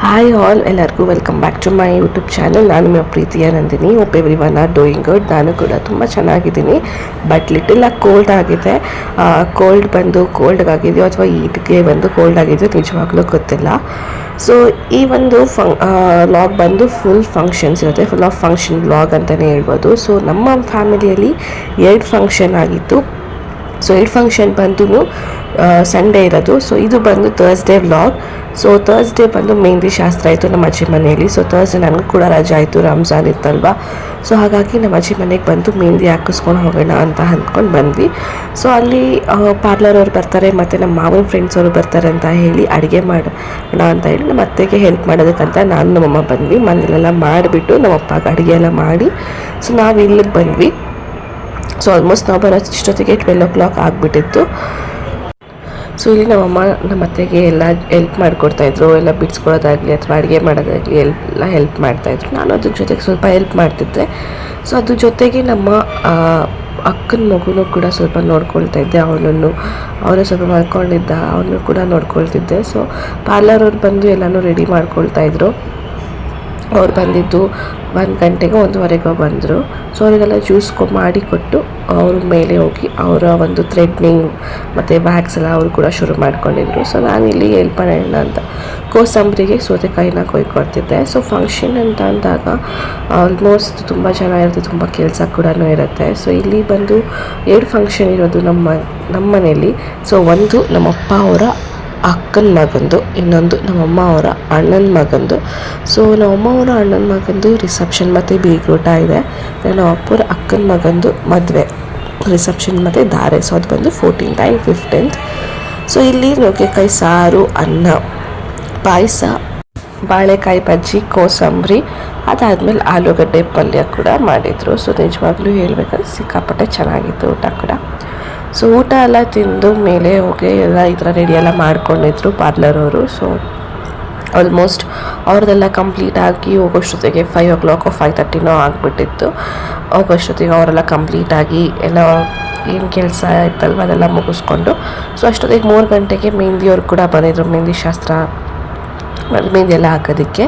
Hi all, ಎಲ್ಲರಿಗೂ welcome back to my YouTube channel. ನಾನು ನಿಮ್ಮ ಪ್ರೀತಿಯ Nandini. Hope everyone are doing good. ನಾನು ಕೂಡ ತುಂಬ ಚೆನ್ನಾಗಿದ್ದೀನಿ, ಬಟ್ ಲಿಟಲ್ ಆಗಿ ಕೋಲ್ಡ್ ಆಗಿದೆ. ಕೋಲ್ಡ್ ಆಗಿದೆಯೋ ಅಥವಾ ಈಟ್ಗೆ ಬಂದು ಕೋಲ್ಡ್ ಆಗಿದೆಯೋ ನಿಜವಾಗ್ಲೂ ಗೊತ್ತಿಲ್ಲ. ಸೊ ಈ ಒಂದು ವ್ಲಾಗ್ ಬಂದು ಫುಲ್ ಫಂಕ್ಷನ್ಸ್ ಇರುತ್ತೆ, ಫುಲ್ ಆಫ್ ಫಂಕ್ಷನ್ ವ್ಲಾಗ್ ಅಂತಲೇ ಹೇಳ್ಬೋದು. ಸೊ ನಮ್ಮ ಫ್ಯಾಮಿಲಿಯಲ್ಲಿ 2 ಫಂಕ್ಷನ್ ಆಗಿತ್ತು. ಸೊ 2 ಫಂಕ್ಷನ್ ಬಂದು ಸಂಡೇ ಇರೋದು. ಸೊ ಇದು ಬಂದು ಥರ್ಸ್ಡೇ ವ್ಲಾಗ್. ಸೊ ಥರ್ಸ್ಡೇ ಬಂದು ಮೆಹಂದಿ ಶಾಸ್ತ್ರ ಆಯಿತು ನಮ್ಮ ಅಜ್ಜಿ ಮನೆಯಲ್ಲಿ. ಸೊ ಥರ್ಸ್ಡೇ ನನಗೂ ಕೂಡ ರಜೆ ಆಯಿತು, ರಂಜಾನ್ ಇತ್ತಲ್ವ. ಸೊ ಹಾಗಾಗಿ ನಮ್ಮ ಅಜ್ಜಿ ಮನೆಗೆ ಬಂದು ಮೆಹಂದಿ ಹಾಕಿಸ್ಕೊಂಡು ಹೋಗೋಣ ಅಂತ ಅಂದ್ಕೊಂಡು ಬಂದ್ವಿ. ಸೊ ಅಲ್ಲಿ ಪಾರ್ಲರ್ ಅವ್ರು ಬರ್ತಾರೆ ಮತ್ತು ನಮ್ಮ ಮಾವನ ಫ್ರೆಂಡ್ಸ್ ಅವರು ಬರ್ತಾರೆ ಅಂತ ಹೇಳಿ ಅಡುಗೆ ಮಾಡೋಣ ಅಂತ ಹೇಳಿ ನಮ್ಮ ಅತ್ತೆಗೆ ಹೆಲ್ಪ್ ಮಾಡೋದಕ್ಕಂತ ನಾನು ನಮ್ಮಮ್ಮ ಬಂದ್ವಿ. ಮನೆಯಲ್ಲೆಲ್ಲ ಮಾಡಿಬಿಟ್ಟು ನಮ್ಮ ಅಪ್ಪಗೆ ಅಡುಗೆ ಎಲ್ಲ ಮಾಡಿ ಸೊ ನಾವು ಇಲ್ಲಿಗೆ ಬಂದ್ವಿ. ಸೊ ಆಲ್ಮೋಸ್ಟ್ ನಾವು ಬರೋಷ್ಟೊತ್ತಿಗೆ 12 o'clock ಆಗಿಬಿಟ್ಟಿತ್ತು. ಸೊ ಇಲ್ಲಿ ನಮ್ಮಮ್ಮ ನಮ್ಮ ಅತ್ತೆಗೆ ಎಲ್ಲ ಹೆಲ್ಪ್ ಮಾಡಿಕೊಡ್ತಾಯಿದ್ರು, ಎಲ್ಲ ಬಿಡಿಸ್ಕೊಡೋದಾಗಲಿ ಅಥವಾ ಅಡುಗೆ ಮಾಡೋದಾಗಲಿ ಎಲ್ಲ ಹೆಲ್ಪ್ ಮಾಡ್ತಾಯಿದ್ರು. ನಾನು ಅದ್ರ ಜೊತೆಗೆ ಸ್ವಲ್ಪ ಹೆಲ್ಪ್ ಮಾಡ್ತಿದ್ದೆ. ಸೊ ಅದ್ರ ಜೊತೆಗೆ ನಮ್ಮ ಅಕ್ಕನ ಮಗುನೂ ಕೂಡ ಸ್ವಲ್ಪ ನೋಡ್ಕೊಳ್ತಾ ಇದ್ದೆ. ಅವನು ಸ್ವಲ್ಪ ಮಾಡ್ಕೊಂಡಿದ್ದ, ಅವನು ಕೂಡ ನೋಡ್ಕೊಳ್ತಿದ್ದೆ. ಸೊ ಪಾರ್ಲರ್ ಅವ್ರು ಬಂದು ಎಲ್ಲನೂ ರೆಡಿ ಮಾಡ್ಕೊಳ್ತಾಯಿದ್ರು. ಅವ್ರು ಬಂದಿದ್ದು 1 ಗಂಟೆಗೆ 1:15 ಬಂದರು. ಸೊ ಅವರಿಗೆಲ್ಲ ಜ್ಯೂಸ್ ಮಾಡಿಕೊಟ್ಟು ಅವ್ರ ಮೇಲೆ ಹೋಗಿ ಅವರ ಒಂದು ಥ್ರೆಡ್ನಿಂಗ್ ಮತ್ತು ವ್ಯಾಕ್ಸ್ ಎಲ್ಲ ಅವರು ಕೂಡ ಶುರು ಮಾಡ್ಕೊಂಡಿದ್ರು. ಸೊ ನಾನು ಇಲ್ಲಿ ಹೆಲ್ಪ್ ಮಾಡೋಣ ಅಂತ ಕೋಸಂಬರಿಗೆ ಸೌತೆಕಾಯಿನ ಕೊಯ್ಕೊಡ್ತಿದ್ದೆ. ಸೊ ಫಂಕ್ಷನ್ ಅಂತ ಅಂದಾಗ ಆಲ್ಮೋಸ್ಟ್ ತುಂಬ ಜನ ಇರುತ್ತೆ, ತುಂಬ ಕೆಲಸ ಕೂಡ ಇರುತ್ತೆ. ಸೊ ಇಲ್ಲಿ ಬಂದು 2 ಫಂಕ್ಷನ್ ಇರೋದು ನಮ್ಮ ಮನೆಯಲ್ಲಿ. ಸೊ ಒಂದು ನಮ್ಮಪ್ಪ ಅವರ ಅಕ್ಕನ ಮಗಂದು, ಇನ್ನೊಂದು ನಮ್ಮಮ್ಮ ಅವರ ಅಣ್ಣನ ಮಗಂದು. ಸೊ ನಮ್ಮಮ್ಮ ಅವರ ಅಣ್ಣನ ಮಗಂದು ರಿಸೆಪ್ಷನ್ ಮತ್ತು ಬೀಗ್ರೂಟ ಇದೆ. ನಮ್ಮ ಅಪ್ಪರ ಅಕ್ಕನ ಮಗಂದು ಮದುವೆ ರಿಸೆಪ್ಷನ್ ಮತ್ತು ಧಾರೆ. ಸೊ ಅದು ಬಂದು 14th and 15th. ಸೊ ಇಲ್ಲಿ ನುಗ್ಗೆಕಾಯಿ ಸಾರು, ಅನ್ನ, ಪಾಯಸ, ಬಾಳೆಕಾಯಿ ಬಜ್ಜಿ, ಕೋಸಂಬರಿ, ಅದಾದಮೇಲೆ ಆಲೂಗಡ್ಡೆ ಪಲ್ಯ ಕೂಡ ಮಾಡಿದರು. ಸೊ ನಿಜವಾಗ್ಲೂ ಹೇಳಬೇಕಾದ್ರೆ ಸಿಕ್ಕಾಪಟ್ಟೆ ಚೆನ್ನಾಗಿತ್ತು ಊಟ ಕೂಡ. ಸೊ ಊಟ ಎಲ್ಲ ತಿಂದು ಮೇಲೆ ಹೋಗಿ ಎಲ್ಲ ಈ ಥರ ರೆಡಿ ಎಲ್ಲ ಮಾಡ್ಕೊಂಡಿದ್ರು ಪಾರ್ಲರ್ ಅವರು. ಸೊ ಆಲ್ಮೋಸ್ಟ್ ಅವ್ರದ್ದೆಲ್ಲ ಕಂಪ್ಲೀಟ್ ಆಗಿ ಹೋಗೋಷ್ಟೊತ್ತಿಗೆ 5 o'clock 5:30 ಆಗಿಬಿಟ್ಟಿತ್ತು. ಹೋಗೋಷ್ಟೊತ್ತಿಗೆ ಅವರೆಲ್ಲ ಕಂಪ್ಲೀಟಾಗಿ ಎಲ್ಲ ಏನು ಕೆಲಸ ಇತ್ತಲ್ವ ಅದೆಲ್ಲ ಮುಗಿಸ್ಕೊಂಡು. ಸೊ ಅಷ್ಟೊತ್ತಿಗೆ 3 ಗಂಟೆಗೆ ಮೆಹಂದಿಯವ್ರು ಕೂಡ ಬಂದಿದ್ರು, ಮೆಹಂದಿ ಶಾಸ್ತ್ರ ಮೆಹಂದಿ ಎಲ್ಲ ಹಾಕೋದಕ್ಕೆ.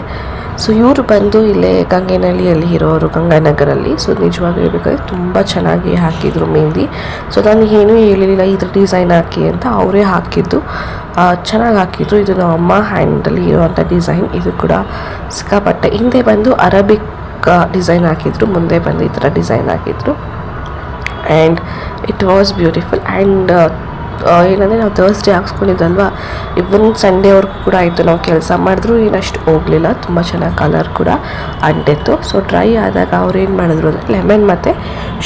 ಸೊ ಇವರು ಬಂದು ಇಲ್ಲೇ ಗಂಗೆನಹಳ್ಳಿಯಲ್ಲಿ ಇರೋರು, ಗಂಗಾನಗರಲ್ಲಿ. ಸೊ ನಿಜವಾಗಿ ಹೇಳ್ಬೇಕಾದ್ರೆ ತುಂಬ ಚೆನ್ನಾಗಿ ಹಾಕಿದ್ರು ಮೆಹಂದಿ. ಸೊ ನಾನು ಏನೂ ಹೇಳಿರಲಿಲ್ಲ ಇದ್ರ ಡಿಸೈನ್ ಹಾಕಿ ಅಂತ, ಅವರೇ ಹಾಕಿದ್ದು, ಚೆನ್ನಾಗಿ ಹಾಕಿದ್ರು. ಇದು ನಮ್ಮ ಅಮ್ಮ ಹ್ಯಾಂಡಲ್ಲಿ ಇರೋವಂಥ ಡಿಸೈನ್. ಇದು ಕೂಡ ಸಿಕ್ಕಾಪಟ್ಟೆ. ಹಿಂದೆ ಬಂದು ಅರಬಿಕ್ ಡಿಸೈನ್ ಹಾಕಿದ್ರು, ಮುಂದೆ ಬಂದು ಈ ಥರ ಡಿಸೈನ್ ಹಾಕಿದ್ರು. And it was beautiful. And ಏನಂದರೆ ನಾವು ಥರ್ಸ್ಡೇ ಹಾಕ್ಸ್ಕೊಂಡಿದ್ದಲ್ವ, ಇವನ್ ಸಂಡೇವರೆಗೂ ಕೂಡ ಆಯಿತು. ನಾವು ಕೆಲಸ ಮಾಡಿದ್ರು ಏನಷ್ಟು ಹೋಗಲಿಲ್ಲ, ತುಂಬ ಚೆನ್ನಾಗಿ ಕಲರ್ ಕೂಡ ಅಂಟಿತ್ತು. ಸೊ ಡ್ರೈ ಆದಾಗ ಅವ್ರು ಏನು ಮಾಡಿದ್ರು ಅಂದರೆ ಲೆಮನ್ ಮತ್ತು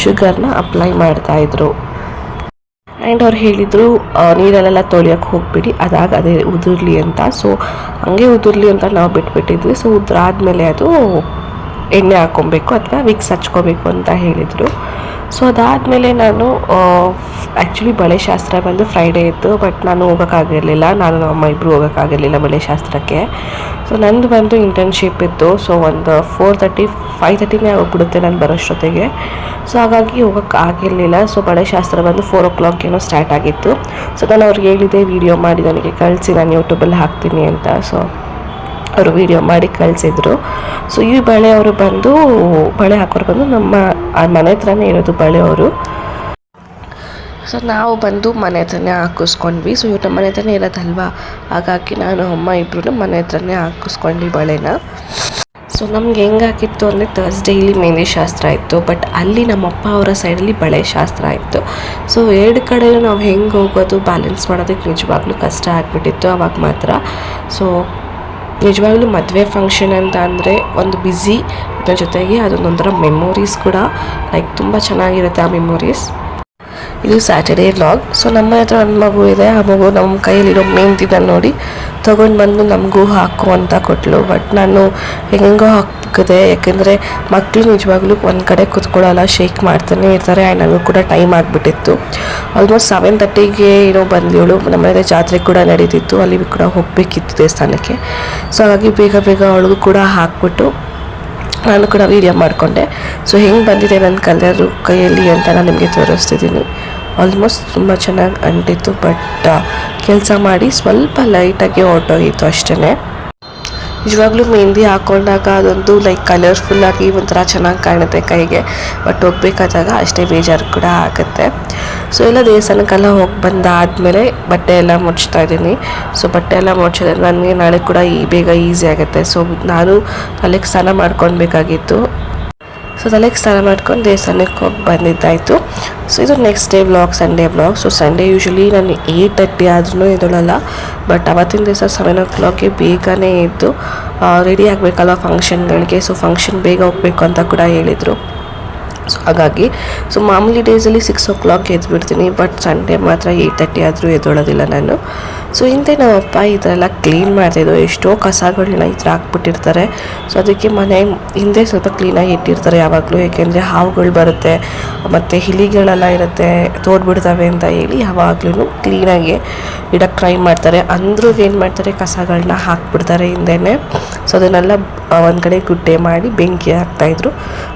ಶುಗರ್ನ ಅಪ್ಲೈ ಮಾಡ್ತಾಯಿದ್ರು. ಆ್ಯಂಡ್ ಅವ್ರು ಹೇಳಿದರು ನೀರಲ್ಲೆಲ್ಲ ತೊಳೆಯೋಕ್ಕೆ ಹೋಗ್ಬಿಡಿ, ಅದೇ ಉದುರಲಿ ಅಂತ. ಸೊ ಹಂಗೆ ಉದುರಲಿ ಅಂತ ನಾವು ಬಿಟ್ಬಿಟ್ಟಿದ್ವಿ. ಸೊ ಉದುರಾದ್ಮೇಲೆ ಅದು ಎಣ್ಣೆ ಹಾಕ್ಕೊಬೇಕು ಅಥವಾ ವಿಕ್ಸ್ ಹಚ್ಕೋಬೇಕು ಅಂತ ಹೇಳಿದರು. ಸೊ ಅದಾದಮೇಲೆ ನಾನು ಆ್ಯಕ್ಚುಲಿ ಬಳೆ ಶಾಸ್ತ್ರ ಬಂದು ಫ್ರೈಡೇ ಇತ್ತು, ಬಟ್ ನಾನು ಹೋಗೋಕ್ಕಾಗಿರಲಿಲ್ಲ. ನಾನು ನಮ್ಮ ಇಬ್ಬರು ಹೋಗೋಕ್ಕಾಗಿರಲಿಲ್ಲ ಬಳೆ ಶಾಸ್ತ್ರಕ್ಕೆ. ಸೊ ನಂದು ಬಂದು ಇಂಟರ್ನ್ಶಿಪ್ ಇತ್ತು. ಸೊ ಒಂದು 4:30 5:30 ಆಗೋಗ್ಬಿಡುತ್ತೆ ನಾನು ಬರೋಷ್ಟೊತ್ತಿಗೆ. ಸೊ ಹಾಗಾಗಿ ಹೋಗೋಕ್ಕಾಗಿರಲಿಲ್ಲ. ಸೊ ಬಳೆ ಶಾಸ್ತ್ರ ಬಂದು 4 o'clock ಏನೋ ಸ್ಟಾರ್ಟ್ ಆಗಿತ್ತು. ಸೊ ನಾನು ಅವ್ರಿಗೆ ಹೇಳಿದೆ ವಿಡಿಯೋ ಮಾಡಿ ನನಗೆ ಕಳಿಸಿ, ನಾನು ಯೂಟ್ಯೂಬಲ್ಲಿ ಹಾಕ್ತೀನಿ ಅಂತ. ಸೊ ಅವರು ವಿಡಿಯೋ ಮಾಡಿ ಕಳಿಸಿದ್ರು. ಸೊ ಈ ಬಳೆಯವರು ಬಂದು ಬಳೆ ಹಾಕೋರು ಬಂದು ನಮ್ಮ ಮನೆ ಹತ್ರನೇ ಇರೋದು ಬಳೆಯವರು. ಸೊ ನಾವು ಬಂದು ಮನೆ ಹತ್ರನೇ ಹಾಕಿಸ್ಕೊಂಡ್ವಿ. ಸೊ ಇವ್ರು ನಮ್ಮ ಮನೆ ಹತ್ರನೇ ಇರೋದಲ್ವ, ಹಾಗಾಗಿ ನಾನು ಅಮ್ಮ ಇಬ್ಬರು ಮನೆ ಹತ್ರನೇ ಹಾಕಿಸ್ಕೊಂಡ್ವಿ ಬಳೆನ. ಸೊ ನಮ್ಗೆ ಹೆಂಗಾಗಿತ್ತು ಅಂದರೆ ಥರ್ಸ್ಡೇ ಇಲ್ಲಿ ಮೆಹಂದಿ ಶಾಸ್ತ್ರ ಇತ್ತು, ಬಟ್ ಅಲ್ಲಿ ನಮ್ಮಪ್ಪ ಅವರ ಸೈಡಲ್ಲಿ ಬಳೆ ಶಾಸ್ತ್ರ ಇತ್ತು. ಸೊ 2 ಕಡೆ ನಾವು ಹೆಂಗೆ ಹೋಗೋದು ಬ್ಯಾಲೆನ್ಸ್ ಮಾಡೋದಕ್ಕೆ ನಿಜವಾಗ್ಲೂ ಕಷ್ಟ ಆಗಿಬಿಟ್ಟಿತ್ತು ಅವಾಗ ಮಾತ್ರ. ಸೊ ನಿಜವಾಗ್ಲೂ ಮದುವೆ ಫಂಕ್ಷನ್ ಅಂತ ಅಂದರೆ ಒಂದು ಬ್ಯುಸಿ, ಅದರ ಜೊತೆಗೆ ಅದೊಂದೊಂಥರ ಮೆಮೊರೀಸ್ ಕೂಡ, ಲೈಕ್ ತುಂಬ ಚೆನ್ನಾಗಿರುತ್ತೆ ಆ ಮೆಮೊರೀಸ್. ಇದು ಸ್ಯಾಟರ್ಡೇ ವ್ಲಾಗ್. ಸೊ ನಮ್ಮ ಹತ್ರ ಒಂದು ಮಗು ಇದೆ. ಆ ಮಗು ನಮ್ಮ ಕೈಯಲ್ಲಿರೋ ಮೆಹಂದಿನ ನೋಡಿ ತೊಗೊಂಡು ಬಂದು ನಮಗೂ ಹಾಕು ಅಂತ ಕೊಟ್ಟಳು. ಬಟ್ ನಾನು ಹೆಂಗೋ ಹಾಕಿದೆ, ಯಾಕೆಂದರೆ ಮಕ್ಕಳು ನಿಜವಾಗ್ಲೂ ಒಂದು ಕಡೆ ಕೂತ್ಕೊಳ್ಳಲ್ಲ, ಶೇಕ್ ಮಾಡ್ತಾನೆ ಇರ್ತಾರೆ. ಆ್ಯಂಡ್ ನನಗೂ ಕೂಡ ಟೈಮ್ ಆಗಿಬಿಟ್ಟಿತ್ತು. ಆಲ್ಮೋಸ್ಟ್ 7:30ಗೆ ಏನೋ ಬಂದವಳು. ನಮ್ಮ ಮನೆ ಜಾತ್ರೆ ಕೂಡ ನಡೀತಿತ್ತು, ಅಲ್ಲಿ ಕೂಡ ಹೋಗಬೇಕಿತ್ತು ದೇವಸ್ಥಾನಕ್ಕೆ. ಸೊ ಹಾಗಾಗಿ ಬೇಗ ಅವಳಿಗೂ ಕೂಡ ಹಾಕ್ಬಿಟ್ಟು ನಾನು ಕೂಡ ವೀಡಿಯೋ ಮಾಡಿಕೊಂಡೆ. ಸೊ ಹೆಂಗೆ ಬಂದಿದೆ ನನ್ನ ಕಲರು ಕೈಯಲ್ಲಿ ಅಂತ ನಾನು ನಿಮಗೆ ತೋರಿಸ್ತಿದ್ದೀನಿ. ಆಲ್ಮೋಸ್ಟ್ ತುಂಬ ಚೆನ್ನಾಗಿ ಅಂಟಿತ್ತು. ಬಟ್ ಕೆಲಸ ಮಾಡಿ ಸ್ವಲ್ಪ ಲೈಟಾಗಿ ಹೊರಟೋಗಿತ್ತು ಅಷ್ಟೇ. ನಿಜವಾಗ್ಲೂ ಮೆಹಂದಿ ಹಾಕೊಂಡಾಗ ಅದೊಂದು ಲೈಕ್ ಕಲರ್ಫುಲ್ಲಾಗಿ ಒಂಥರ ಚೆನ್ನಾಗಿ ಕಾಣುತ್ತೆ ಕೈಗೆ. ಬಟ್ ಹೋಗ್ಬೇಕಾದಾಗ ಅಷ್ಟೇ ಬೇಜಾರು ಕೂಡ ಆಗುತ್ತೆ. ಸೊ ಎಲ್ಲ ದೇವಸ್ಥಾನಕ್ಕೆಲ್ಲ ಹೋಗಿ ಬಂದಾದಮೇಲೆ ಬಟ್ಟೆ ಎಲ್ಲ ಮುಚ್ತಾ ಇದ್ದೀನಿ. ಸೊ ಬಟ್ಟೆ ಎಲ್ಲ ಮುಚ್ಚಿದ್ರೆ ನನಗೆ ನಾಳೆ ಕೂಡ ಬೇಗ ಈಸಿ ಆಗುತ್ತೆ. ಸೊ ನಾನು ತಲೆಗೆ ಸ್ನಾನ ಮಾಡ್ಕೊಳ್ಬೇಕಾಗಿತ್ತು. ಸೊ ತಲೆಗೆ ಸ್ನಾನ ಮಾಡ್ಕೊಂಡು ದೇವಸ್ಥಾನಕ್ಕೆ ಹೋಗಿ ಬಂದಿದ್ದಾಯಿತು. ಸೊ ಇದು next day vlog, Sunday vlog. So Sunday usually ನಾನು 8:30 ಆದ್ರೂ ಎದ್ದೊಳಲ್ಲ. ಬಟ್ ಅವತ್ತಿನ ದಿವಸ 7 o'clockಗೆ ಬೇಗನೆ ಎದ್ದು ರೆಡಿ ಆಗಬೇಕಲ್ಲ ಫಂಕ್ಷನ್ಗಳಿಗೆ. ಸೊ ಫಂಕ್ಷನ್ ಬೇಗ ಹೋಗಬೇಕು ಅಂತ ಕೂಡ ಹೇಳಿದರು. ಸೊ ಹಾಗಾಗಿ ಮಾಮೂಲಿ ಡೇಸಲ್ಲಿ 6 o'clock ಎದ್ಬಿಡ್ತೀನಿ. ಬಟ್ ಸಂಡೇ ಮಾತ್ರ 8:30 ಆದರೂ ಎದ್ದೊಳೋದಿಲ್ಲ ನಾನು. ಸೊ ಹಿಂದೆ ನಮ್ಮಪ್ಪ ಈ ಥರ ಎಲ್ಲ ಕ್ಲೀನ್ ಮಾಡ್ತಾಯಿದ್ದು. ಎಷ್ಟೋ ಕಸಗಳನ್ನ ಈ ಥರ ಹಾಕ್ಬಿಟ್ಟಿರ್ತಾರೆ. ಸೊ ಅದಕ್ಕೆ ಮನೆ ಹಿಂದೆ ಸ್ವಲ್ಪ ಕ್ಲೀನಾಗಿ ಇಟ್ಟಿರ್ತಾರೆ ಯಾವಾಗಲೂ. ಏಕೆಂದರೆ ಹಾವುಗಳು ಬರುತ್ತೆ ಮತ್ತು ಇಲಿಗಳೆಲ್ಲ ಇರುತ್ತೆ, ತೋಡ್ಬಿಡ್ತವೆ ಅಂತ ಹೇಳಿ ಯಾವಾಗಲೂ ಕ್ಲೀನಾಗಿ ಇಡೋಕ್ಕೆ ಟ್ರೈ ಮಾಡ್ತಾರೆ. ಅಂದ್ರೂ ಏನು ಮಾಡ್ತಾರೆ, ಕಸಗಳನ್ನ ಹಾಕ್ಬಿಡ್ತಾರೆ ಹಿಂದೆನೇ. ಸೊ ಅದನ್ನೆಲ್ಲ ಒಂದು ಕಡೆ ಗುಡ್ಡೆ ಮಾಡಿ ಬೆಂಕಿ ಹಾಕ್ತಾಯಿದ್ರು.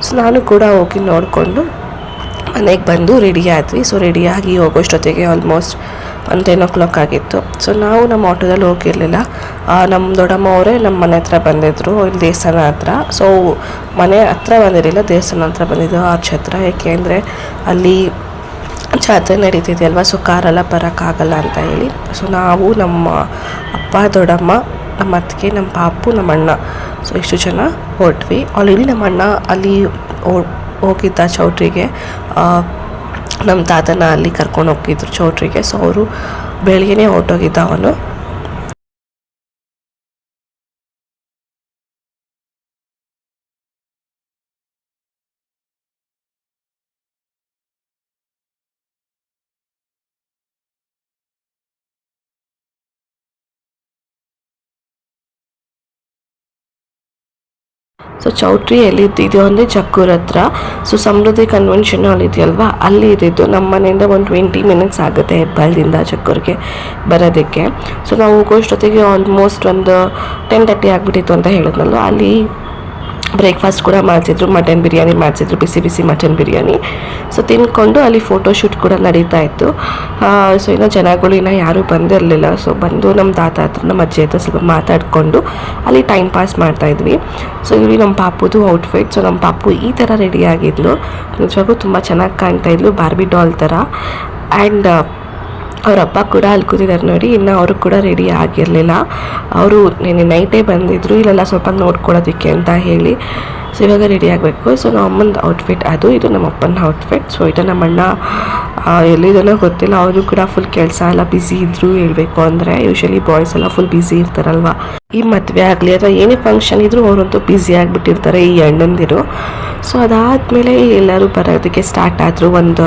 ಸೊ ನಾನು ಕೂಡ ಹೋಗಿ ನೋಡಿಕೊಂಡು ಮನೆಗೆ ಬಂದು ರೆಡಿ ಆದ್ವಿ. ಸೊ ರೆಡಿಯಾಗಿ ಹೋಗೋಷ್ಟೊತ್ತಿಗೆ ಆಲ್ಮೋಸ್ಟ್ 10 o'clock ಆಗಿತ್ತು. ಸೊ ನಾವು ನಮ್ಮ ಆಟೋದಲ್ಲಿ ಹೋಗಿರಲಿಲ್ಲ. ನಮ್ಮ ದೊಡ್ಡಮ್ಮ ಅವರೇ ನಮ್ಮ ಮನೆ ಹತ್ರ ಬಂದಿದ್ದರು, ಇಲ್ಲಿ ದೇವಸ್ಥಾನ ಹತ್ರ. ಸೊ ಮನೆ ಹತ್ರ ಬಂದಿರಲಿಲ್ಲ, ದೇವಸ್ಥಾನ ಹತ್ರ ಬಂದಿದ್ದು ಆರ್ಚ್ ಹತ್ರ. ಏಕೆಂದರೆ ಅಲ್ಲಿ ಜಾತ್ರೆ ನಡೀತಿದೆಯಲ್ವ, ಸೊ ಕಾರೆಲ್ಲ ಬರೋಕ್ಕಾಗಲ್ಲ ಅಂತ ಹೇಳಿ. ಸೊ ನಾವು ನಮ್ಮ ಅಪ್ಪ, ದೊಡ್ಡಮ್ಮ, ನಮ್ಮ ಅತ್ತಿಗೆ, ನಮ್ಮ ಪಾಪು, ನಮ್ಮ ಅಣ್ಣ, ಸೊ ಇಷ್ಟು ಜನ ಹೊರಟ್ವಿ. ಆಲ್ರೆಡಿ ನಮ್ಮ ಅಣ್ಣ ಅಲ್ಲಿ ಹೋಗಿದ್ದ ಚೌಟ್ರಿಗೆ. ನಮ್ಮ ತಾತನ ಅಲ್ಲಿ ಕರ್ಕೊಂಡು ಹೋಗಿದ್ರು ಚೌಟ್ರಿಗೆ. ಸೊ ಅವರು ಬೆಳಗ್ಗೆನೇ ಹೊರಟೋಗಿದ್ದ ಅವನು. ಸೊ ಚೌಟ್ರಿ ಎಲ್ಲಿದ್ದಿದ್ದು ಅಂದರೆ ಜಕ್ಕೂರ್ ಹತ್ರ. ಸೊ ಸಮೃದ್ಧಿ ಕನ್ವೆನ್ಷನ್ ಹಾಲ್ ಇದೆಯಲ್ವಾ, ಅಲ್ಲಿ ಇದ್ದಿದ್ದು. ನಮ್ಮ ಮನೆಯಿಂದ ಒಂದು 20 minutes ಆಗುತ್ತೆ ಹೆಬ್ಬಾಳದಿಂದ ಜಕ್ಕೂರ್ಗೆ ಬರೋದಕ್ಕೆ. ಸೊ ನಾವು ಹೋಗೋಷ್ಟೊತ್ತಿಗೆ ಆಲ್ಮೋಸ್ಟ್ ಒಂದು 10:30 ಆಗಿಬಿಟ್ಟಿತ್ತು ಅಂತ ಹೇಳಿದ್ನಲ್ಲ. ಅಲ್ಲಿ ಬ್ರೇಕ್ಫಾಸ್ಟ್ ಕೂಡ ಮಾಡ್ತಿದ್ರು, ಮಟನ್ ಬಿರಿಯಾನಿ ಮಾಡ್ತಿದ್ರು, ಬಿಸಿ ಬಿಸಿ ಮಟನ್ ಬಿರಿಯಾನಿ. ಸೊ ತಿನ್ಕೊಂಡು ಅಲ್ಲಿ ಫೋಟೋಶೂಟ್ ಕೂಡ ನಡೀತಾ ಇತ್ತು. ಸೊ ಇನ್ನೂ ಜನಗಳು ಇನ್ನೂ ಯಾರೂ ಬಂದಿರಲಿಲ್ಲ. ಸೊ ಬಂದು ನಮ್ಮ ತಾತ ಹತ್ರ, ನಮ್ಮ ಅಜ್ಜಿ ಹತ್ರ ಸ್ವಲ್ಪ ಮಾತಾಡಿಕೊಂಡು ಅಲ್ಲಿ ಟೈಮ್ ಪಾಸ್ ಮಾಡ್ತಾಯಿದ್ವಿ. ಸೊ ಇಲ್ಲಿ ನಮ್ಮ ಪಾಪುದು ಔಟ್ಫಿಟ್. ಸೊ ನಮ್ಮ ಪಾಪು ಈ ಥರ ರೆಡಿ ಆಗಿದ್ಲು. ನಿಜವಾಗೂ ತುಂಬ ಚೆನ್ನಾಗಿ ಕಾಣ್ತಾಯಿದ್ಲು, ಬಾರ್ಬಿ ಡಾಲ್ ಥರ. ಆ್ಯಂಡ್ ಅವ್ರ ಅಪ್ಪ ಕೂಡ ಅಲ್ಲಿ ಕೂತಿದ್ದಾರೆ ನೋಡಿ. ಇನ್ನು ಅವರು ಕೂಡ ರೆಡಿ ಆಗಿರಲಿಲ್ಲ. ಅವರು ನೆನ್ನೆ ನೈಟೇ ಬಂದಿದ್ದರು ಇಲ್ಲೆಲ್ಲ ಸ್ವಲ್ಪ ನೋಡ್ಕೊಳ್ಳೋದಕ್ಕೆ ಅಂತ ಹೇಳಿ. ಸೊ ಇವಾಗ ರೆಡಿ ಆಗಬೇಕು. ಸೊ ನಮ್ಮ ಅಮ್ಮನ ಔಟ್ಫಿಟ್ ಅದು, ಇದು ನಮ್ಮ ಅಪ್ಪನ ಔಟ್ಫಿಟ್. ಸೊ ಇದು ನಮ್ಮ ಅಣ್ಣ ಎಲ್ಲಿದನೋ ಗೊತ್ತಿಲ್ಲ, ಅವರು ಕೂಡ ಫುಲ್ ಕೆಲಸ ಎಲ್ಲ ಬ್ಯುಸಿ ಇದ್ದರು. ಹೇಳಬೇಕು ಅಂದರೆ ಯೂಶ್ವಲಿ ಬಾಯ್ಸ್ ಎಲ್ಲ ಫುಲ್ ಬ್ಯುಸಿ ಇರ್ತಾರಲ್ವ. ಈ ಮದುವೆ ಆಗಲಿ ಅಥವಾ ಏನೇ ಫಂಕ್ಷನ್ ಇದ್ದರೂ ಅವರಂತೂ ಬ್ಯುಸಿ ಆಗಿಬಿಟ್ಟಿರ್ತಾರೆ ಈ ಅಣ್ಣಂದಿರು. ಸೊ ಅದಾದಮೇಲೆ ಎಲ್ಲರೂ ಬರೋದಕ್ಕೆ ಸ್ಟಾರ್ಟ್ ಆದರು. ಒಂದು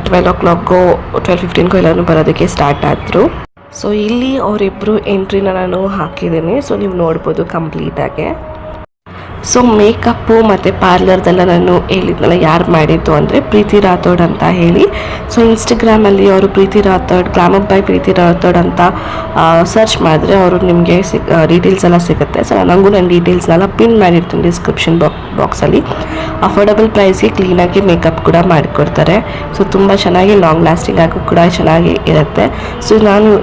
12 o'clockಗೋ 12:15ಗೋ ಎಲ್ಲರೂ ಬರೋದಕ್ಕೆ ಸ್ಟಾರ್ಟ್ ಆದರು. ಸೊ ಇಲ್ಲಿ ಅವರಿಬ್ಬರು ಎಂಟ್ರಿನ ನಾನು ಹಾಕಿದ್ದೀನಿ. ಸೊ ನೀವು ನೋಡ್ಬೋದು ಕಂಪ್ಲೀಟಾಗೆ. ಸೊ ಮೇಕಪ್ಪು ಮತ್ತು ಪಾರ್ಲರ್ದೆಲ್ಲ ನಾನು ಹೇಳಿದ್ನಲ್ಲ ಯಾರು ಮಾಡಿದ್ದು ಅಂದರೆ ಪ್ರೀತಿ ರಾಥೋಡ್ ಅಂತ ಹೇಳಿ. ಸೊ ಇನ್ಸ್ಟಾಗ್ರಾಮಲ್ಲಿ ಅವರು ಪ್ರೀತಿ ರಾಥೋಡ್, ಗ್ಲಾಮರ್ ಬೈ ಪ್ರೀತಿ ರಾಥೋಡ್ ಅಂತ ಸರ್ಚ್ ಮಾಡಿದ್ರೆ ಅವರು ನಿಮಗೆ ಡೀಟೇಲ್ಸ್ ಎಲ್ಲ ಸಿಗುತ್ತೆ. ಸೊ ನನಗೂ ನನ್ನ ಡೀಟೇಲ್ಸ್ನೆಲ್ಲ ಪಿನ್ ಮಾಡಿರ್ತೀನಿ ಡಿಸ್ಕ್ರಿಪ್ಷನ್ ಬಾಕ್ಸಲ್ಲಿ. ಅಫೋರ್ಡಬಲ್ ಪ್ರೈಸ್ಗೆ ಕ್ಲೀನಾಗಿ ಮೇಕಪ್ ಕೂಡ ಮಾಡಿಕೊಡ್ತಾರೆ. ಸೊ ತುಂಬ ಚೆನ್ನಾಗಿ ಲಾಂಗ್ ಲಾಸ್ಟಿಂಗ್ ಆಗೋ ಕೂಡ ಚೆನ್ನಾಗಿ ಇರುತ್ತೆ. ಸೊ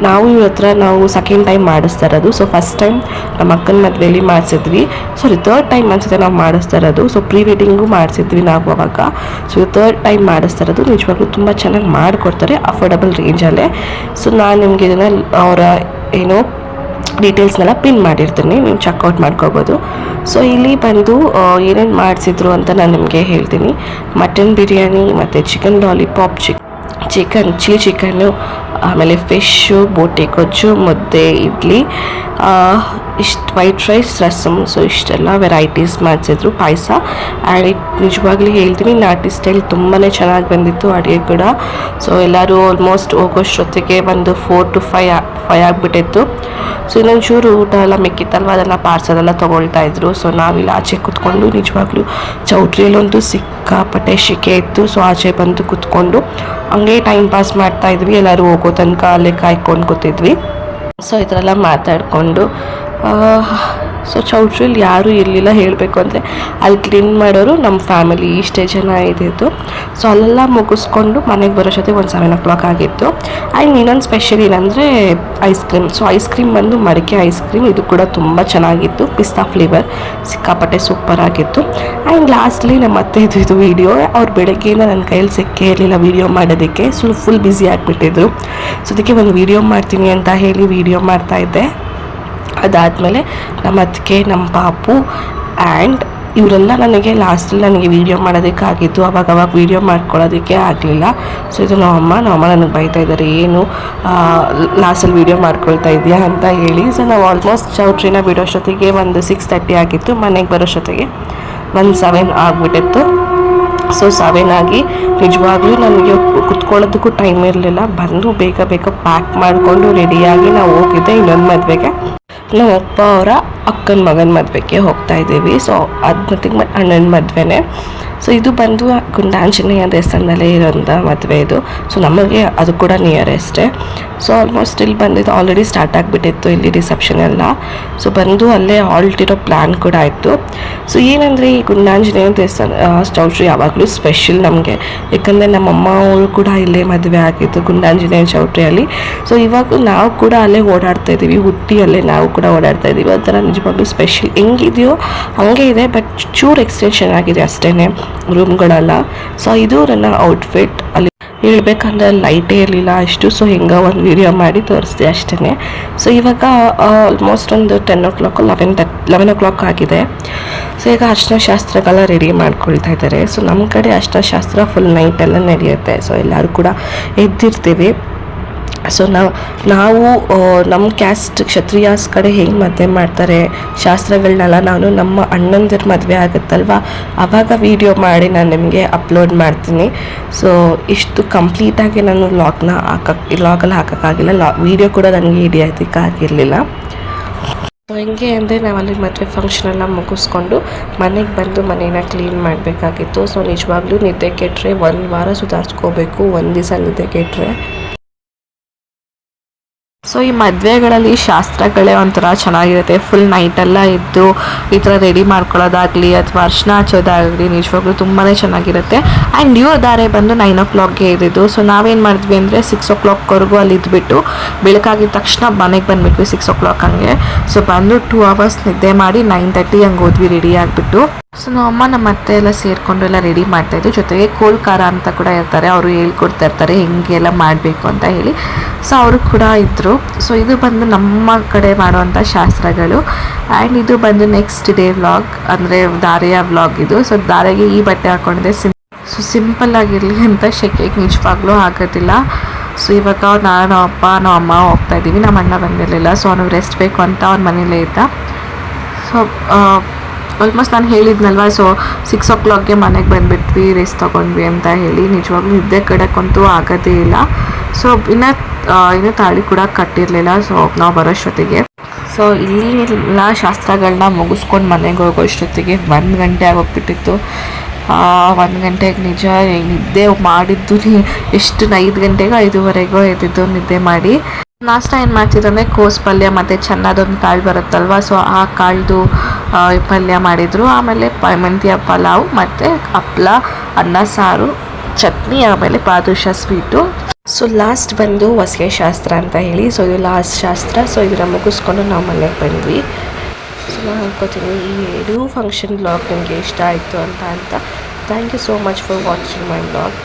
ನಾವು ಇವ್ರ ಹತ್ರ ನಾವು ಸೆಕೆಂಡ್ ಟೈಮ್ ಮಾಡಿಸ್ತಾ ಇರೋದು. ಸೊ ಫಸ್ಟ್ ಟೈಮ್ ನಮ್ಮ ಅಕ್ಕನ ಮದುವೆಯಲ್ಲಿ ಮಾಡಿಸಿದ್ವಿ. ಸಾರಿ, ಥರ್ಡ್ ಟೈಮ್ ಅನ್ಸುತ್ತೆ ನಾವು ಮಾಡಿಸ್ತಾ ಇರೋದು. ಸೊ ಪ್ರೀ ವೆಡ್ಡಿಂಗು ಮಾಡಿಸಿದ್ವಿ ನಾವು ಅವಾಗ. ಸೊ ಥರ್ಡ್ ಟೈಮ್ ಮಾಡಿಸ್ತಾ ಇರೋದು. ನಿಜವಾಗ್ಲೂ ತುಂಬ ಚೆನ್ನಾಗಿ ಮಾಡಿಕೊಡ್ತಾರೆ ಅಫೋರ್ಡಬಲ್ ರೇಂಜಲ್ಲೇ. ಸೊ ನಾನು ನಿಮಗೆ ಇದನ್ನು ಅವರ ಏನೋ ಡೀಟೇಲ್ಸ್ನೆಲ್ಲ ಪಿನ್ ಮಾಡಿರ್ತೀನಿ, ನೀವು ಚೆಕ್ಔಟ್ ಮಾಡ್ಕೋಬೋದು. ಸೊ ಇಲ್ಲಿ ಬಂದು ಏನೇನು ಮಾಡಿಸಿದ್ರು ಅಂತ ನಾನು ನಿಮಗೆ ಹೇಳ್ತೀನಿ. ಮಟನ್ ಬಿರಿಯಾನಿ ಮತ್ತು chicken lollipop, chicken chilli chicken, ಆಮೇಲೆ ಫಿಶ್ಶು, ಬೋಟಿ ಗೊಜ್ಜು, ಮುದ್ದೆ, ಇಡ್ಲಿ, ಇಷ್ಟು ವೈಟ್ ರೈಸ್, ರಸಮ್. ಸೊ ಇಷ್ಟೆಲ್ಲ ವೆರೈಟೀಸ್ ಮಾಡಿಸಿದ್ರು. ಪಾಯಸ. ಆ್ಯಂಡ್ ನಿಜವಾಗ್ಲೂ ಹೇಳ್ತೀನಿ, ನಾಟಿ ಸ್ಟೈಲ್ ತುಂಬಾ ಚೆನ್ನಾಗಿ ಬಂದಿತ್ತು ಅಡುಗೆ ಕೂಡ. ಸೊ ಎಲ್ಲರೂ ಆಲ್ಮೋಸ್ಟ್ ಹೋಗೋಷ್ಟೊತ್ತಿಗೆ ಒಂದು 4 to 5 ಆಗಿಬಿಟ್ಟಿತ್ತು. ಸೊ ಇನ್ನೊಂದು ಚೂರು ಊಟ ಎಲ್ಲ ಮಿಕ್ಕಿತ್ತಲ್ವ, ಅದೆಲ್ಲ ಪಾರ್ಸಲೆಲ್ಲ ತೊಗೊಳ್ತಾ ಇದ್ರು. ಸೊ ನಾವಿಲ್ಲಿ ಆಚೆ ಕೂತ್ಕೊಂಡು ನಿಜವಾಗ್ಲೂ ಚೌಟ್ರಿಯಲ್ಲೊಂದು ಸಿಕ್ಕಾಪಟ್ಟೆ ಶಿಕೆ ಇತ್ತು. ಸೊ ಆಚೆ ಬಂದು ಕೂತ್ಕೊಂಡು ಹಂಗೆ ಟೈಮ್ ಪಾಸ್ ಮಾಡ್ತಾಯಿದ್ವಿ. ಎಲ್ಲರೂ ಹೋಗೋ ತನಕ ಅಲ್ಲೇ ಕಾಯ್ಕೊಂಡು ಕೂತಿದ್ವಿ. ಸೊ ಈ ಥರ ಎಲ್ಲ ಮಾತಾಡಿಕೊಂಡು ಸೊ ಚೌಟ್ರಿಲಿ ಯಾರೂ ಇರಲಿಲ್ಲ ಹೇಳಬೇಕು ಅಂದರೆ. ಅಲ್ಲಿ ಕ್ಲೀನ್ ಮಾಡೋರು ನಮ್ಮ ಫ್ಯಾಮಿಲಿ ಇಷ್ಟೇ ಜನ ಇದ್ದಿದ್ದು. ಸೊ ಅಲ್ಲೆಲ್ಲ ಮುಗಿಸ್ಕೊಂಡು ಮನೆಗೆ ಬರೋ ಜೊತೆ ಒಂದು 7 o'clock ಆಗಿತ್ತು. ಆ್ಯಂಡ್ ಇನ್ನೊಂದು ಸ್ಪೆಷಲ್ ಏನಂದರೆ ice cream. So ice cream ಬಂದು ಮಡಿಕೆ ಐಸ್ ಕ್ರೀಮ್, ಇದು ಕೂಡ ತುಂಬ ಚೆನ್ನಾಗಿತ್ತು, ಪಿಸ್ತಾ ಫ್ಲೇವರ್, ಸಿಕ್ಕಾಪಟ್ಟೆ ಸೂಪರ್ ಆಗಿತ್ತು. ಆ್ಯಂಡ್ ಲಾಸ್ಟ್ಲಿ ನಮ್ಮ ಅತ್ತೆ ಇದು ವೀಡಿಯೋ, ಅವ್ರು ಬೆಳಗ್ಗೆಯಿಂದ ನನ್ನ ಕೈಯಲ್ಲಿ ಸಿಕ್ಕೇ ಇರಲಿಲ್ಲ ವೀಡಿಯೋ ಮಾಡೋದಕ್ಕೆ. Full busy ಆಗಿಬಿಟ್ಟಿದ್ರು. ಸೊ ಅದಕ್ಕೆ ಒಂದು ವೀಡಿಯೋ ಮಾಡ್ತೀನಿ ಅಂತ ಹೇಳಿ ವೀಡಿಯೋ ಮಾಡ್ತಾಯಿದ್ದೆ. ಅದಾದಮೇಲೆ ನಮ್ಮ ಅತ್ತಿಗೆ, ನಮ್ಮ ಪಾಪು ಆ್ಯಂಡ್ ಇವರೆಲ್ಲ ನನಗೆ ವೀಡಿಯೋ ಮಾಡೋದಕ್ಕಾಗಿತ್ತು. ಅವಾಗ ವೀಡಿಯೋ ಮಾಡ್ಕೊಳ್ಳೋದಕ್ಕೆ ಆಗಲಿಲ್ಲ. ಸೊ ಇದು ನಮ್ಮಮ್ಮ ನನಗೆ ಬೈತಾ ಇದ್ದಾರೆ, ಏನು ಲಾಸ್ಟಲ್ಲಿ ವೀಡಿಯೋ ಮಾಡ್ಕೊಳ್ತಾ ಇದೆಯಾ ಅಂತ ಹೇಳಿ. ಸೊ ನಾವು ಆಲ್ಮೋಸ್ಟ್ ಚೌಟ್ರಿನ ಬಿಡೋಷ್ಟೊತ್ತಿಗೆ ಒಂದು 6:30 ಆಗಿತ್ತು. ಮನೆಗೆ ಬರೋಷ್ಟೊತ್ತಿಗೆ 7 ಆಗಿಬಿಟ್ಟಿತ್ತು. ಸೊ 7 ಆಗಿ ನಿಜವಾಗ್ಲೂ ನನಗೆ ಕುತ್ಕೊಳ್ಳೋದಕ್ಕೂ ಟೈಮ್ ಇರಲಿಲ್ಲ. ಬಂದು ಬೇಗ ಪ್ಯಾಕ್ ಮಾಡಿಕೊಂಡು ರೆಡಿಯಾಗಿ ನಾವು ಹೋಗಿದ್ದೆ ಇನ್ನೊಂದು ಮದುವೆಗೆ. ನಮ್ಮ ಅಪ್ಪ ಅವರ ಅಕ್ಕನ ಮಗನ ಮದುವೆಗೆ ಹೋಗ್ತಾ ಇದ್ದೀವಿ. ಸೊ ಅದು ಮತ್ತಿಗೆ ಅಣ್ಣನ ಮದುವೆನೇ. ಸೊ ಇದು ಬಂದು ಗುಂಡಾಂಜನೇಯ ದೇವಸ್ಥಾನದಲ್ಲೇ ಇರೋಂಥ ಮದುವೆ ಇದು. ಸೊ ನಮಗೆ ಅದು ಕೂಡ ನಿಯರೆಸ್ಟೇ. ಸೊ ಆಲ್ಮೋಸ್ಟ್ ಇಲ್ಲಿ ಬಂದಿದ್ದು ಆಲ್ರೆಡಿ ಸ್ಟಾರ್ಟ್ ಆಗಿಬಿಟ್ಟಿತ್ತು ಇಲ್ಲಿ ರಿಸೆಪ್ಷನ್ ಎಲ್ಲ. ಸೊ ಬಂದು ಅಲ್ಲೇ ಹಾಲ್ಟ್ ಇರೋ ಪ್ಲ್ಯಾನ್ ಕೂಡ ಆಯಿತು. ಸೊ ಏನಂದರೆ ಈ ಗುಂಡಾಂಜನೇಯ ದೇವಸ್ಥಾನ ಚೌಟ್ರಿ ಯಾವಾಗಲೂ ಸ್ಪೆಷಲ್ ನಮಗೆ, ಯಾಕಂದರೆ ನಮ್ಮಮ್ಮ ಅವರು ಕೂಡ ಇಲ್ಲೇ ಮದುವೆ ಆಗಿತ್ತು ಗುಂಡಾಂಜನೇಯ ಚೌಟ್ರಿಯಲ್ಲಿ. ಸೊ ಇವಾಗ ನಾವು ಕೂಡ ಅಲ್ಲೇ ಓಡಾಡ್ತಾ ಇದ್ದೀವಿ, ಹುಟ್ಟಿಯಲ್ಲೇ ನಾವು ಕೂಡ ಓಡಾಡ್ತಾ ಇದ್ದೀವಿ. ಒಂಥರ ನಿಜವಾಗ್ಲೂ ಸ್ಪೆಷಲ್ ಹೆಂಗಿದೆಯೋ ಹಾಗೆ ಇದೆ, ಬಟ್ ಚೂರು ಎಕ್ಸ್ಟೆನ್ಷನ್ ಆಗಿದೆ ಅಷ್ಟೇ ರೂಮ್ಗಳೆಲ್ಲ. ಸೊ ಇದು ನನ್ನ ಔಟ್ಫಿಟ್. ಅಲ್ಲಿ ಹೇಳ್ಬೇಕಂದ್ರೆ ಲೈಟೇ ಇರಲಿಲ್ಲ ಅಷ್ಟು. ಸೊ ಹಿಂಗೆ ಒಂದು ವೀಡಿಯೋ ಮಾಡಿ ತೋರಿಸ್ದೆ ಅಷ್ಟೇ. ಸೊ ಇವಾಗ ಆಲ್ಮೋಸ್ಟ್ ಒಂದು 10 o'clock 11 o'clock ಆಗಿದೆ. ಸೊ ಈಗ ಅರ್ಶಿನ ಶಾಸ್ತ್ರಗೆಲ್ಲ ರೆಡಿ ಮಾಡ್ಕೊಳ್ತಾ ಇದ್ದಾರೆ. ಸೊ ನಮ್ಮ ಕಡೆ ಅರ್ಶಿನ ಶಾಸ್ತ್ರ ಫುಲ್ ನೈಟೆಲ್ಲ ನಡೆಯುತ್ತೆ. ಸೊ ಎಲ್ಲರೂ ಕೂಡ ಎದ್ದಿರ್ತೀವಿ. ಸೊ ನಾವು ನಮ್ಮ ಕ್ಯಾಸ್ಟ್ ಕ್ಷತ್ರಿಯಾಸ್ ಕಡೆ ಹೆಂಗೆ ಮದುವೆ ಮಾಡ್ತಾರೆ ಶಾಸ್ತ್ರಗಳನ್ನೆಲ್ಲ ನಾನು ನಮ್ಮ ಅಣ್ಣಂದಿರ ಮದುವೆ ಆಗುತ್ತಲ್ವ ಆವಾಗ ವೀಡಿಯೋ ಮಾಡಿ ನಾನು ನಿಮಗೆ ಅಪ್ಲೋಡ್ ಮಾಡ್ತೀನಿ. ಸೊ ಇಷ್ಟು ಕಂಪ್ಲೀಟಾಗಿ ನಾನು ವ್ಲಾಗಲ್ಲಿ ಹಾಕೋಕ್ಕಾಗಿಲ್ಲ. ವೀಡಿಯೋ ಕೂಡ ನನಗೆ ಹಿಡಿಯೋದಕ್ಕಾಗಿರಲಿಲ್ಲ. ಸೊ ಹೆಂಗೆ ಅಂದರೆ ನಾವಲ್ಲಿ ಮದುವೆ ಫಂಕ್ಷನ್ ಎಲ್ಲ ಮುಗಿಸ್ಕೊಂಡು ಮನೆಗೆ ಬಂದು ಮನೇನ ಕ್ಲೀನ್ ಮಾಡಬೇಕಾಗಿತ್ತು. ಸೊ ನಿಜವಾಗ್ಲೂ ನಿದ್ದೆ ಕೆಟ್ಟರೆ 1 ವಾರ ಸುಧಾರಿಸ್ಕೋಬೇಕು, 1 ದಿವಸ ನಿದ್ದೆ ಕೆಟ್ಟರೆ. ಸೊ ಈ ಮದುವೆಗಳಲ್ಲಿ ಶಾಸ್ತ್ರಗಳೇ ಒಂಥರ ಚೆನ್ನಾಗಿರುತ್ತೆ. ಫುಲ್ ನೈಟೆಲ್ಲ ಇದ್ದು ಈ ಥರ ರೆಡಿ ಮಾಡ್ಕೊಳ್ಳೋದಾಗಲಿ ಅಥವಾ ಅರ್ಶಿನ ಹಚ್ಚೋದಾಗಲಿ ನಿಜವಾಗ್ಲೂ ತುಂಬಾ ಚೆನ್ನಾಗಿರುತ್ತೆ. ಆ್ಯಂಡ್ ಇವ್ರ ದಾರೆ ಬಂದು 9 o'clockಗೆ ಇದ್ದಿದ್ದು. ಸೊ ನಾವೇನು ಮಾಡಿದ್ವಿ ಅಂದರೆ 6 o'clockವರೆಗೂ ಅಲ್ಲಿ ಇದ್ಬಿಟ್ಟು ಬೆಳಕಾಗಿದ್ದ ತಕ್ಷಣ ಮನೆಗೆ ಬಂದುಬಿಟ್ವಿ 6 o'clock ಹಂಗೆ. ಸೊ ಬಂದು 2 hours ನಿದ್ದೆ ಮಾಡಿ 9:30 ಹಂಗೆ ಹೋದ್ವಿ ರೆಡಿ ಆಗಿಬಿಟ್ಟು. ಸೊ ನಮ್ಮ ಅತ್ತೆ ಎಲ್ಲ ಸೇರಿಕೊಂಡು ಎಲ್ಲ ರೆಡಿ ಮಾಡ್ತಾಯಿದ್ದು. ಜೊತೆಗೆ ಕೋಲ್ಕಾರ ಅಂತ ಕೂಡ ಇರ್ತಾರೆ, ಅವರು ಹೇಳ್ಕೊಡ್ತಾ ಇರ್ತಾರೆ ಹೆಂಗೆಲ್ಲ ಮಾಡಬೇಕು ಅಂತ ಹೇಳಿ. ಸೊ ಅವರು ಕೂಡ ಇದ್ದರು. ಸೊ ಇದು ಬಂದು ನಮ್ಮ ಕಡೆ ಮಾಡುವಂಥ ಶಾಸ್ತ್ರಗಳು. ಆ್ಯಂಡ್ ಇದು ಬಂದು ನೆಕ್ಸ್ಟ್ ಡೇ ವ್ಲಾಗ್, ಅಂದರೆ ದಾರೆಯ ವ್ಲಾಗ್ ಇದು. ಸೊ ದಾರೆಗೆ ಈ ಬಟ್ಟೆ ಹಾಕ್ಕೊಂಡಿದ್ದೆ ಸಿಂಪಲ್ ಆಗಿರಲಿ ಅಂತ ಶೆಕೆಗೆ ನಿಜವಾಗ್ಲೂ ಆಗೋದಿಲ್ಲ. ಸೊ ಇವಾಗ ನಾನು ಅಪ್ಪ ನಮ್ಮ ಅಮ್ಮ ಹೋಗ್ತಾ ಇದ್ದೀವಿ. ನಮ್ಮ ಅಣ್ಣ ಬಂದಿರಲಿಲ್ಲ. ಸೊ ಅವನಿಗೆ ರೆಸ್ಟ್ ಬೇಕು ಅಂತ ಅವ್ನ ಮನೇಲೇ ಇದ್ದ. ಸೊ ಆಲ್ಮೋಸ್ಟ್ ನಾನು ಹೇಳಿದ್ನಲ್ವ, ಸೊ 6 o'clockಗೆ ಮನೆಗೆ ಬಂದುಬಿಟ್ವಿ, ರೆಸ್ಟ್ ತೊಗೊಂಡ್ವಿ ಅಂತ ಹೇಳಿ. ನಿಜವಾಗ್ಲೂ ನಿದ್ದೆ ಕಡೆಗಂತೂ ಆಗೋದೇ ಇಲ್ಲ. ಸೊ ಇನ್ನೂ ತಾಳಿ ಕೂಡ ಕಟ್ಟಿರಲಿಲ್ಲ. ಸೊ ನಾವು ಬರೋಷ್ಟೊತ್ತಿಗೆ ಸೊ ಇಲ್ಲಿ ಎಲ್ಲ ಶಾಸ್ತ್ರಗಳನ್ನ ಮುಗಿಸ್ಕೊಂಡು ಮನೆಗೆ ಹೋಗೋಷ್ಟೊತ್ತಿಗೆ 1 ಗಂಟೆ ಆಗೋಗ್ಬಿಟ್ಟಿತ್ತು. 1 ಗಂಟೆಗೆ ನಿಜ ನಿದ್ದೆ ಮಾಡಿದ್ದು ಎಷ್ಟು 5 ಗಂಟೆಗೆ 5:30 ಎದ್ದಿದ್ದು ನಿದ್ದೆ ಮಾಡಿ. ನಾಷ್ಟ ಏನು ಮಾಡ್ತಿದ್ದಂದರೆ ಕೋಸು ಪಲ್ಯ ಮತ್ತು ಚೆನ್ನದೊಂದು ಕಾಳು ಬರುತ್ತಲ್ವ, ಸೊ ಆ ಕಾಳ್ದು ಪಲ್ಯ ಮಾಡಿದರು. ಆಮೇಲೆ ಮೆಂತ್ಯ ಪಲಾವ್ ಮತ್ತು ಹಪ್ಳ, ಅನ್ನ ಸಾರು, ಚಟ್ನಿ, ಆಮೇಲೆ ಬಾದುಷಾ ಸ್ವೀಟು. ಸೊ ಲಾಸ್ಟ್ ಬಂದು ಹೊಸಿಗೆ ಶಾಸ್ತ್ರ ಅಂತ ಹೇಳಿ. ಸೊ ಇದು ಲಾಸ್ಟ್ ಶಾಸ್ತ್ರ. ಸೊ ಇದನ್ನು ಮುಗಿಸ್ಕೊಂಡು ನಾವು ಮನೆಗೆ ಬಂದ್ವಿ. ಸೊ ನಾನು ಅನ್ಕೋತೀನಿ ಈ 2 ಫಂಕ್ಷನ್ ಬ್ಲಾಗ್ ನಿಮಗೆ ಇಷ್ಟ ಆಯಿತು ಅಂತ. Thank you so much for watching my blog.